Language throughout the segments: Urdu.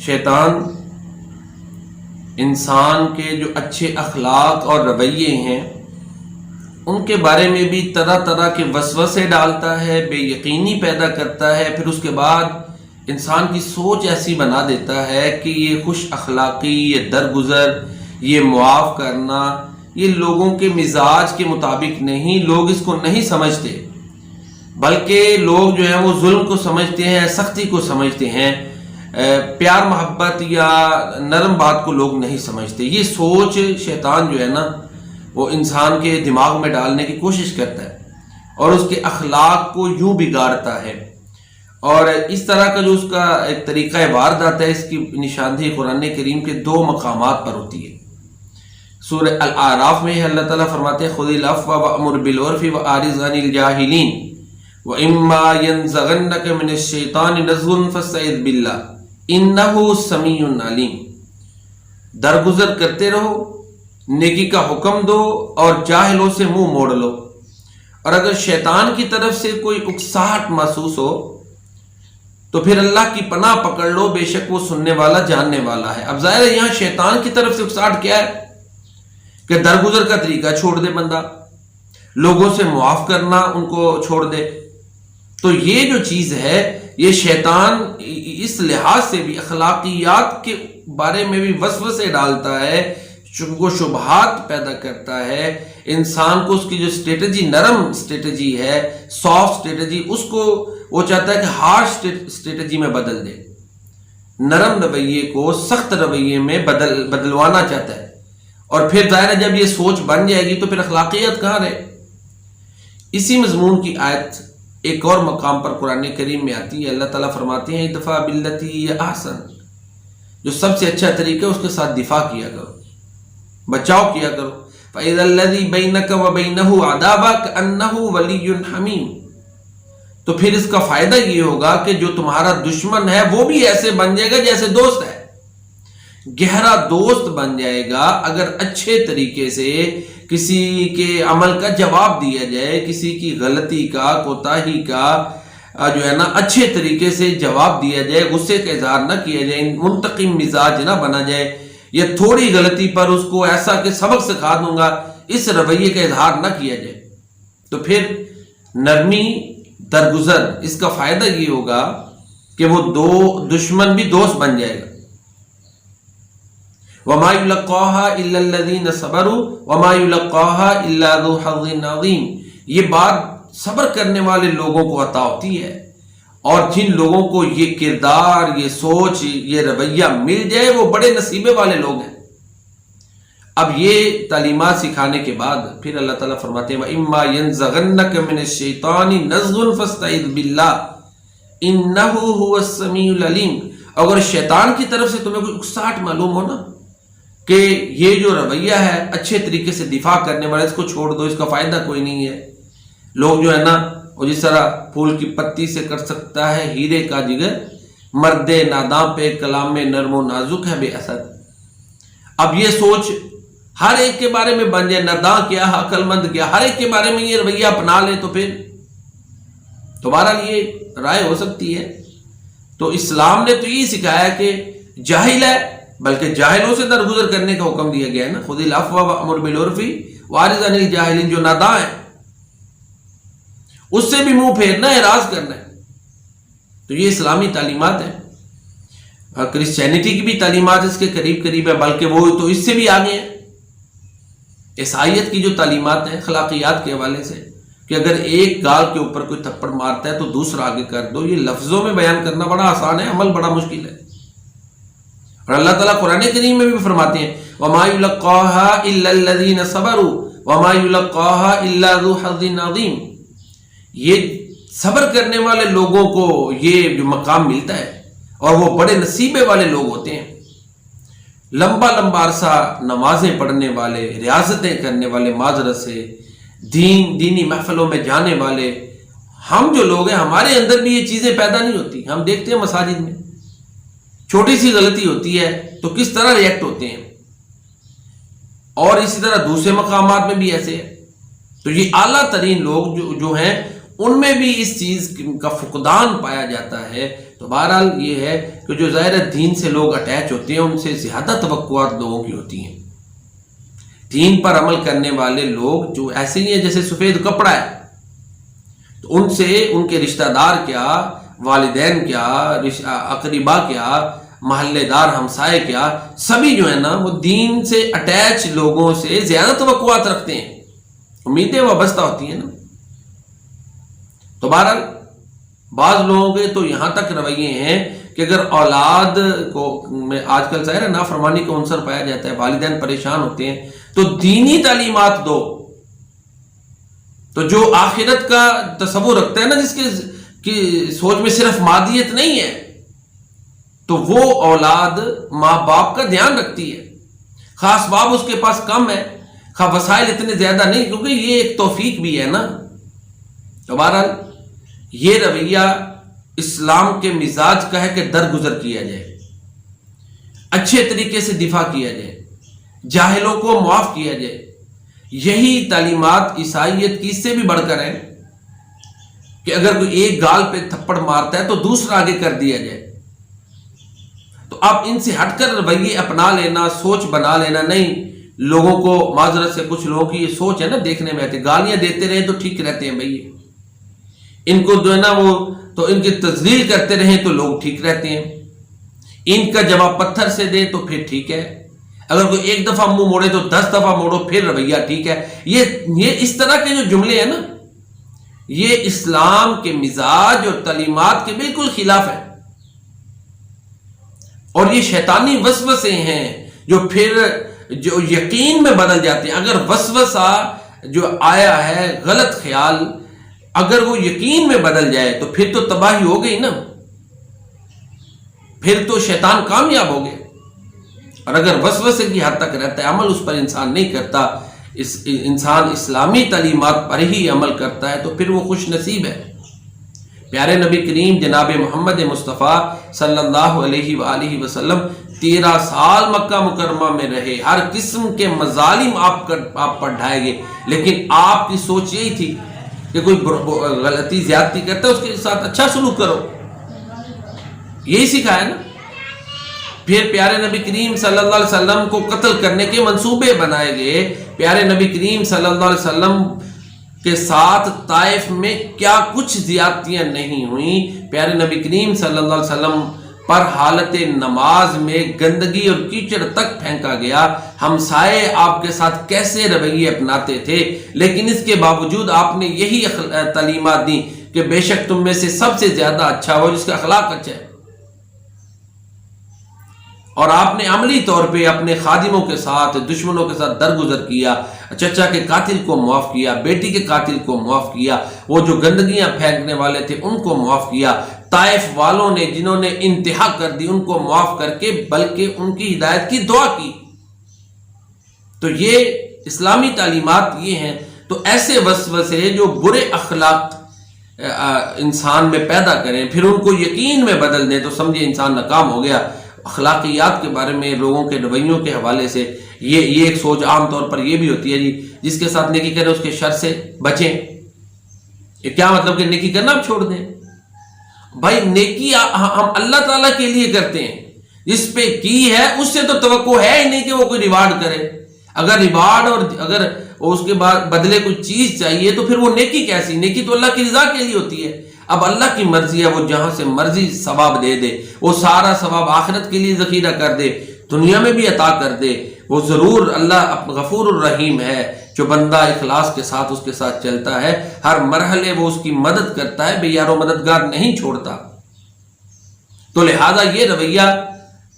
شیطان انسان کے جو اچھے اخلاق اور رویے ہیں ان کے بارے میں بھی طرح طرح کے وسوسے ڈالتا ہے، بے یقینی پیدا کرتا ہے، پھر اس کے بعد انسان کی سوچ ایسی بنا دیتا ہے کہ یہ خوش اخلاقی، یہ درگزر، یہ معاف کرنا، یہ لوگوں کے مزاج کے مطابق نہیں، لوگ اس کو نہیں سمجھتے، بلکہ لوگ جو ہیں وہ ظلم کو سمجھتے ہیں، سختی کو سمجھتے ہیں، پیار محبت یا نرم بات کو لوگ نہیں سمجھتے۔ یہ سوچ شیطان جو ہے نا وہ انسان کے دماغ میں ڈالنے کی کوشش کرتا ہے اور اس کے اخلاق کو یوں بگاڑتا ہے، اور اس طرح کا جو اس کا ایک طریقہ واردات ہے، اس کی نشاندہی قرآن کریم کے 2 مقامات پر ہوتی ہے۔ سورہ الاعراف میں اللہ تعالیٰ فرماتے ہیں خذ العفو وامر بالعرف واعرض عن الجاہلین واما ينزغنك من الشیطان نزغ فاستعذ باللہ انہ سمیع علیم۔ درگزر کرتے رہو، نیکی کا حکم دو اور جاہلوں سے منہ موڑ لو، اور اگر شیطان کی طرف سے کوئی اکساہٹ محسوس ہو تو پھر اللہ کی پناہ پکڑ لو، بے شک وہ سننے والا جاننے والا ہے۔ اب ظاہر ہے یہاں شیطان کی طرف سے اکساہٹ کیا ہے کہ درگزر کا طریقہ چھوڑ دے بندہ، لوگوں سے معاف کرنا ان کو چھوڑ دے۔ تو یہ جو چیز ہے یہ شیطان اس لحاظ سے بھی اخلاقیات کے بارے میں بھی وسوسے ڈالتا ہے، وہ شبہات پیدا کرتا ہے، انسان کو اس کی جو اسٹریٹجی، نرم اسٹریٹجی ہے، سافٹ اسٹریٹجی، اس کو وہ چاہتا ہے کہ ہارش اسٹریٹجی میں بدل دے، نرم رویے کو سخت رویے میں بدلوانا چاہتا ہے، اور پھر ظاہر ہے جب یہ سوچ بن جائے گی تو پھر اخلاقیات کہاں رہے۔ اسی مضمون کی آیت ایک اور مقام پر قرآن کریم میں آتی ہے، اللہ تعالیٰ فرماتے ہیں ادفع باللتی ہی احسن، جو سب سے اچھا طریقہ ہے اس کے ساتھ دفاع کیا کرو، بچاؤ کیا کرو۔ فَإِذَا الَّذِي بَيْنَكَ وَبَيْنَهُ عَدَاوَةٌ كَأَنَّهُ وَلِيٌّ حَمِيمٌ، تو پھر اس کا فائدہ یہ ہوگا کہ جو تمہارا دشمن ہے وہ بھی ایسے بن جائے گا جیسے دوست ہے، گہرا دوست بن جائے گا اگر اچھے طریقے سے کسی کے عمل کا جواب دیا جائے، کسی کی غلطی کا، کوتاہی کا جو ہے نا اچھے طریقے سے جواب دیا جائے، غصے کا اظہار نہ کیا جائے، منتقم مزاج نہ بنا جائے، یا تھوڑی غلطی پر اس کو ایسا کہ سبق سکھا دوں گا اس رویے کا اظہار نہ کیا جائے، تو پھر نرمی، درگزر، اس کا فائدہ یہ ہوگا کہ وہ دشمن بھی دوست بن جائے گا۔ وَمَا يُلَقَّاهَا إِلَّا الَّذِينَ صَبَرُوا وَمَا يُلَقَّاهَا إِلَّا ذُو حَظٍّ عَظِيمٍ، یہ بات صبر کرنے والے لوگوں کو عطا ہوتی ہے، اور جن لوگوں کو یہ کردار، یہ سوچ، یہ رویہ مل جائے وہ بڑے نصیبے والے لوگ ہیں۔ اب یہ تعلیمات سکھانے کے بعد پھر اللہ تعالیٰ فرماتے ہیں وَإِمَّا يَنزَغَنَّكَ مِنَ الشَّيْطَانِ نَزْغٌ فَاسْتَعِذْ بِاللَّهِ إِنَّهُ هُوَ السَّمِيعُ الْعَلِيمُ، اگر شیطان کی طرف سے تمہیں کوئی اکساہٹ معلوم ہو نا کہ یہ جو رویہ ہے اچھے طریقے سے دفاع کرنے والا، اس کو چھوڑ دو، اس کا فائدہ کوئی نہیں ہے، لوگ جو ہے نا وہ جس طرح پھول کی پتی سے کر سکتا ہے ہیرے کا جگر، مرد ناداں پہ کلام میں نرم و نازک ہے بے اثر۔ اب یہ سوچ ہر ایک کے بارے میں بن جائے، ناداں کیا، عقل مند کیا، ہر ایک کے بارے میں یہ رویہ اپنا لے تو پھر تمہارا یہ رائے ہو سکتی ہے۔ تو اسلام نے تو یہ سکھایا کہ جاہل ہے، بلکہ جاہلوں سے درگزر کرنے کا حکم دیا گیا ہے نا، خذ العفو وامر بالعرف واعرض عن الجاہلین، جو ناداں ہے اس سے بھی منہ پھیرنا ہے، اعراض کرنا ہے۔ تو یہ اسلامی تعلیمات ہیں، کرسچینٹی کی بھی تعلیمات اس کے قریب قریب ہے، بلکہ وہ تو اس سے بھی آگے ہیں۔ عیسائیت کی جو تعلیمات ہیں اخلاقیات کے حوالے سے کہ اگر ایک گال کے اوپر کوئی تھپڑ مارتا ہے تو دوسرا آگے کر دو، یہ لفظوں میں بیان کرنا بڑا آسان ہے، عمل بڑا مشکل ہے۔ اور اللہ تعالیٰ قرآن کریم میں بھی فرماتے ہیں وَمَا يُلَقَّاهَا إِلَّا الَّذِينَ صَبَرُوا وَمَا يُلَقَّاهَا إِلَّا ذُو حَظٍّ عَظِيمٍ، یہ صبر کرنے والے لوگوں کو یہ جو مقام ملتا ہے اور وہ بڑے نصیبے والے لوگ ہوتے ہیں۔ لمبا لمبا عرصہ نمازیں پڑھنے والے، ریاضتیں کرنے والے، معذرت سے دینی محفلوں میں جانے والے، ہم جو لوگ ہیں ہمارے اندر بھی یہ چیزیں پیدا نہیں ہوتی۔ ہم دیکھتے ہیں مساجد میں چھوٹی سی غلطی ہوتی ہے تو کس طرح ریئیکٹ ہوتے ہیں، اور اسی طرح دوسرے مقامات میں بھی ایسے ہیں۔ تو یہ اعلیٰ ترین لوگ جو ہیں ان میں بھی اس چیز کا فقدان پایا جاتا ہے تو بہرحال یہ ہے کہ جو ظاہر دین سے لوگ اٹیچ ہوتے ہیں ان سے زیادہ توقعات لوگوں کی ہوتی ہیں. دین پر عمل کرنے والے لوگ جو ایسے ہی ہیں جیسے سفید کپڑا ہے، تو ان سے ان کے رشتہ دار کیا، والدین کیا، اقربا کیا، محلے دار ہمسائے کیا، سبھی جو ہے نا وہ دین سے اٹیچ لوگوں سے زیادہ توقعات رکھتے ہیں، امیدیں وابستہ ہوتی ہیں نا. تو بہرحال بعض لوگوں کے تو یہاں تک رویے ہیں کہ اگر اولاد کو میں آج کل ظاہر ہے نافرمانی کا عنصر پایا جاتا ہے، والدین پریشان ہوتے ہیں تو دینی تعلیمات دو. تو جو آخرت کا تصور رکھتا ہے نا، جس کی سوچ میں صرف مادیت نہیں ہے، تو وہ اولاد ماں باپ کا دھیان رکھتی ہے. خاص باب اس کے پاس کم ہے، وسائل اتنے زیادہ نہیں، کیونکہ یہ ایک توفیق بھی ہے نا. تو بہرحال یہ رویہ اسلام کے مزاج کا ہے کہ درگزر کیا جائے، اچھے طریقے سے دفاع کیا جائے، جاہلوں کو معاف کیا جائے. یہی تعلیمات عیسائیت کی اس سے بھی بڑھ کر ہے کہ اگر کوئی ایک گال پہ تھپڑ مارتا ہے تو دوسرا آگے کر دیا جائے. تو اب ان سے ہٹ کر رویے اپنا لینا، سوچ بنا لینا نہیں. لوگوں کو معذرت سے کچھ لوگوں کی یہ سوچ ہے نا، دیکھنے میں آتے گالیاں دیتے رہے تو ٹھیک رہتے ہیں بھائی، ان کو جو ہے نا وہ تو ان کی تذلیل کرتے رہیں تو لوگ ٹھیک رہتے ہیں، ان کا جواب پتھر سے دیں تو پھر ٹھیک ہے، اگر کوئی ایک دفعہ منہ موڑے تو 10 دفعہ موڑو پھر رویہ ٹھیک ہے. یہ اس طرح کے جو جملے ہیں نا، یہ اسلام کے مزاج اور تعلیمات کے بالکل خلاف ہے، اور یہ شیطانی وسوسے ہیں جو پھر جو یقین میں بدل جاتے ہیں. اگر وسوسہ جو آیا ہے غلط خیال اگر وہ یقین میں بدل جائے تو پھر تو تباہی ہو گئی نا، پھر تو شیطان کامیاب ہو گئے. اور اگر وسوسے کی حد تک رہتا ہے، عمل اس پر انسان نہیں کرتا، انسان اسلامی تعلیمات پر ہی عمل کرتا ہے، تو پھر وہ خوش نصیب ہے. پیارے نبی کریم جناب محمد مصطفیٰ صلی اللہ علیہ وآلہ وسلم 13 سال مکہ مکرمہ میں رہے، ہر قسم کے مظالم آپ پر ڈھائے گئے، لیکن آپ کی سوچ یہی تھی کہ کوئی غلطی زیادتی کرتا ہے اس کے ساتھ اچھا سلوک کرو، یہی سکھایا نا. پھر پیارے نبی کریم صلی اللہ علیہ وسلم کو قتل کرنے کے منصوبے بنائے گئے. پیارے نبی کریم صلی اللہ علیہ وسلم کے ساتھ طائف میں کیا کچھ زیادتیاں نہیں ہوئیں. پیارے نبی کریم صلی اللہ علیہ وسلم پر حالت نماز میں گندگی اور کیچڑ تک پھینکا گیا. ہمسائے آپ کے ساتھ کیسے رویے اپناتے تھے، لیکن اس کے باوجود آپ نے یہی تعلیمات دی کہ بے شک تم میں سے سب سے زیادہ اچھا ہو جس کا اخلاق اچھا ہے. اور آپ نے عملی طور پہ اپنے خادموں کے ساتھ، دشمنوں کے ساتھ درگزر کیا، چچا کے قاتل کو معاف کیا، بیٹی کے قاتل کو معاف کیا، وہ جو گندگیاں پھینکنے والے تھے ان کو معاف کیا. طائف والوں نے جنہوں نے انتہا کر دی ان کو معاف کر کے بلکہ ان کی ہدایت کی دعا کی. تو یہ اسلامی تعلیمات یہ ہیں. تو ایسے وسوسے جو برے اخلاق انسان میں پیدا کریں پھر ان کو یقین میں بدل دیں تو سمجھے انسان ناکام ہو گیا. اخلاقیات کے بارے میں لوگوں کے رویوں کے حوالے سے یہ ایک سوچ عام طور پر یہ بھی ہوتی ہے جی جس کے ساتھ نیکی کریں اس کے شر سے بچیں. یہ کیا مطلب کہ نیکی کرنا ہم چھوڑ دیں؟ بھائی نیکی ہم اللہ تعالیٰ کے لیے کرتے ہیں، جس پہ کی ہے اس سے تو توقع ہے ہی نہیں کہ وہ کوئی ریوارڈ کرے. اگر ریوارڈ اور اگر اس کے بعد بدلے کوئی چیز چاہیے تو پھر وہ نیکی کیسی؟ نیکی تو اللہ کی رضا کے لیے ہوتی ہے. اب اللہ کی مرضی ہے، وہ جہاں سے مرضی ثواب دے دے، وہ سارا ثواب آخرت کے لیے ذخیرہ کر دے، دنیا میں بھی عطا کر دے. وہ ضرور اللہ غفور الرحیم ہے. جو بندہ اخلاص کے ساتھ اس کے ساتھ چلتا ہے ہر مرحلے وہ اس کی مدد کرتا ہے، بے یار و مددگار نہیں چھوڑتا. تو لہذا یہ رویہ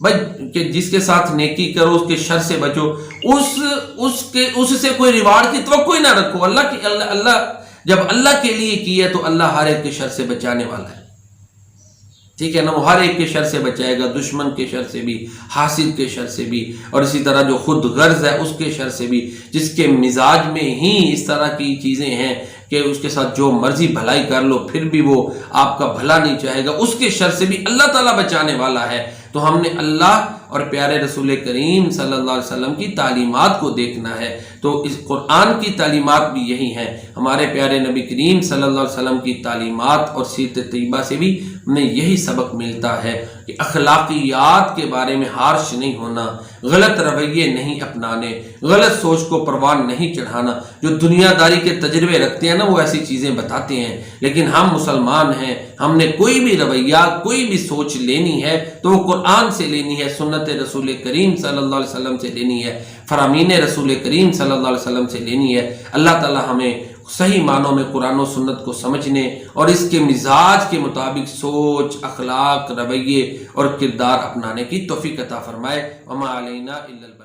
بھائی کہ جس کے ساتھ نیکی کرو اس کے شر سے بچو، اس سے کوئی ریوارڈ کی توقع ہی نہ رکھو. اللہ جب اللہ کے لیے کی ہے تو اللہ ہر ایک کے شر سے بچانے والا ہے. ٹھیک ہے نا، وہ ہر ایک کے شر سے بچائے گا، دشمن کے شر سے بھی، حاسد کے شر سے بھی، اور اسی طرح جو خود غرض ہے اس کے شر سے بھی. جس کے مزاج میں ہی اس طرح کی چیزیں ہیں کہ اس کے ساتھ جو مرضی بھلائی کر لو پھر بھی وہ آپ کا بھلا نہیں چاہے گا، اس کے شر سے بھی اللہ تعالیٰ بچانے والا ہے. تو ہم نے اللہ اور پیارے رسول کریم صلی اللہ علیہ وسلم کی تعلیمات کو دیکھنا ہے۔ تو اس قرآن کی تعلیمات بھی یہی ہیں، ہمارے پیارے نبی کریم صلی اللہ علیہ وسلم کی تعلیمات اور سیرت طیبہ سے بھی ہمیں یہی سبق ملتا ہے کہ اخلاقیات کے بارے میں ہارش نہیں ہونا، غلط رویے نہیں اپنانے، غلط سوچ کو پروان نہیں چڑھانا۔ جو دنیا داری کے تجربے رکھتے ہیں نا وہ ایسی چیزیں بتاتے ہیں، لیکن ہم مسلمان ہیں، ہم نے کوئی بھی رویہ کوئی بھی سوچ لینی ہے تو وہ قرآن سے لینی ہے، سنت رسول کریم صلی اللہ علیہ وسلم سے لینی ہے، فرامین رسول کریم صلی اللہ علیہ وسلم سے لینی ہے۔ اللہ تعالی ہمیں صحیح معنوں میں قرآن و سنت کو سمجھنے اور اس کے مزاج کے مطابق سوچ، اخلاق، رویے اور کردار اپنانے کی توفیق عطا فرمائے۔ وما علینا الا البلاغ۔